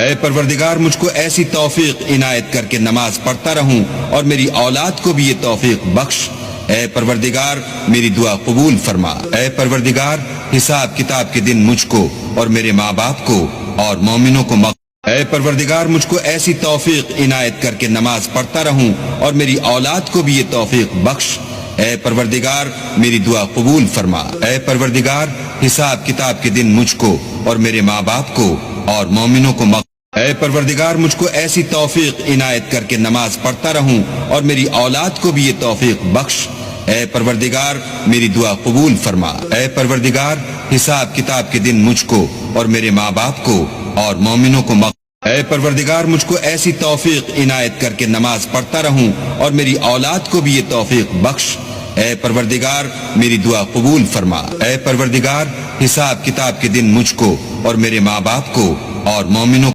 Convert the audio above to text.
اے پروردگار مجھ کو ایسی توفیق عنایت کر کے نماز پڑھتا رہوں اور میری اولاد کو بھی یہ توفیق بخش۔ اے پروردگار میری دعا قبول فرما۔ اے پروردگار حساب کتاب کے دن مجھ کو اور میرے ماں باپ کو اور مومنوں کو اے پروردگار مجھ کو ایسی توفیق عنایت کر کے نماز پڑھتا رہوں اور میری اولاد کو بھی یہ توفیق بخش۔ اے پروردگار میری دعا قبول فرما۔ اے پروردگار حساب کتاب کے دن مجھ کو اور میرے ماں باپ کو اور مومنوں کو اے پروردگار مجھ کو ایسی توفیق عنایت کر کے نماز پڑھتا رہوں اور میری اولاد کو بھی یہ توفیق بخش۔ اے پروردگار میری دعا قبول فرما۔ اے پروردگار حساب کتاب کے دن مجھ کو اور میرے ماں باپ کو اور مومنوں کو اے پروردگار مجھ کو ایسی توفیق عنایت کر کے نماز پڑھتا رہوں اور میری اولاد کو بھی یہ توفیق بخش۔ اے پروردگار میری دعا قبول فرما۔ اے پروردگار حساب کتاب کے دن مجھ کو اور میرے ماں باپ کو اور مومنوں